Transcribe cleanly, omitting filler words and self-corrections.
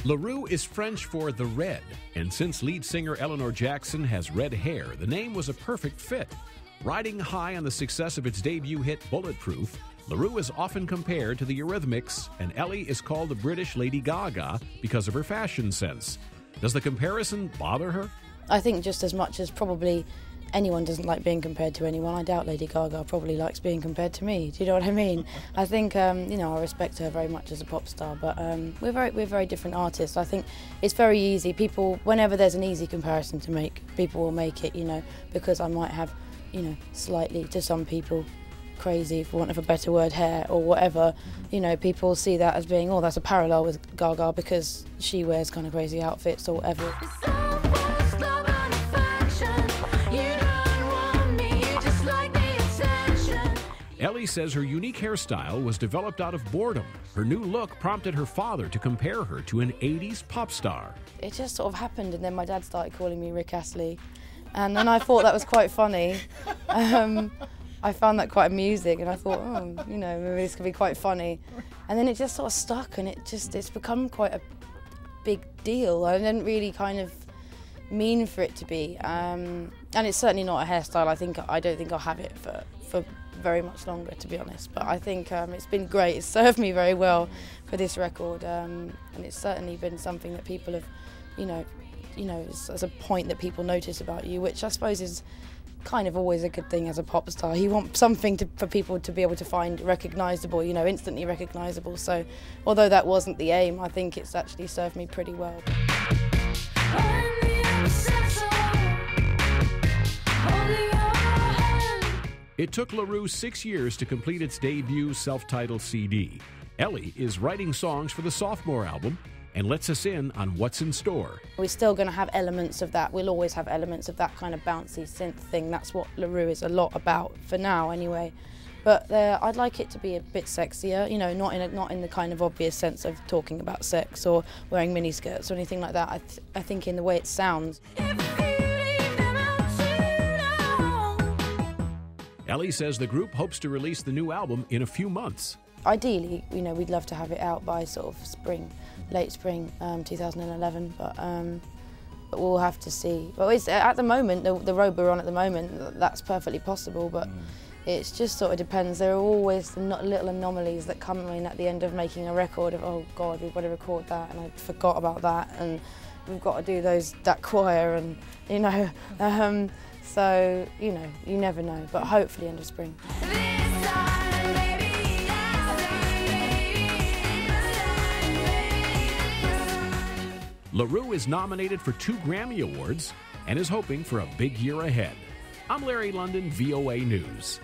Roux is French for the red, and since lead singer Eleanor Jackson has red hair, the name was a perfect fit. Riding high on the success of its debut hit Bulletproof, Roux is often compared to the Eurythmics, and Elly is called the British Lady Gaga because of her fashion sense. Does the comparison bother her? I think just as much as probably anyone doesn't like being compared to anyone, I doubt Lady Gaga probably likes being compared to me. Do you know what I mean? I think, I respect her very much as a pop star, but we're very different artists. I think it's very easy. People, whenever there's an easy comparison to make, people will make it, because I might have, slightly, to some people, crazy, for want of a better word, hair or whatever. People see that as being, that's a parallel with Gaga because she wears kind of crazy outfits or whatever. Elly says her unique hairstyle was developed out of boredom. Her new look prompted her father to compare her to an 80s pop star. It just sort of happened, and then my dad started calling me Rick Astley, and then I thought that was quite funny. I found that quite amusing, and I thought, maybe this could be quite funny. And then it just sort of stuck, and it's become quite a big deal. I didn't really kind of mean for it to be, and it's certainly not a hairstyle. I don't think I'll have it for very much longer, to be honest. But I think it's been great. It's served me very well for this record, and it's certainly been something that people have, as a point that people notice about you, which I suppose is kind of always a good thing as a pop star. You want something for people to be able to find recognisable, instantly recognisable. So although that wasn't the aim, I think it's actually served me pretty well. It took Roux 6 years to complete its debut self-titled CD. Elly is writing songs for the sophomore album and lets us in on what's in store. We're still going to have elements of that. We'll always have elements of that kind of bouncy synth thing. That's what Roux is a lot about, for now anyway. But I'd like it to be a bit sexier, not in the kind of obvious sense of talking about sex or wearing miniskirts or anything like that. I think in the way it sounds. Elly says the group hopes to release the new album in a few months. Ideally, we'd love to have it out by sort of late spring 2011, but we'll have to see. Well, at the moment, the road we're on at the moment, that's perfectly possible, but it just sort of depends. There are always little anomalies that come in at the end of making a record of, oh God, we've got to record that, and I forgot about that, and we've got to do that choir, and so, you never know, but hopefully end of spring. Roux is nominated for 2 Grammy Awards and is hoping for a big year ahead. I'm Larry London, VOA News.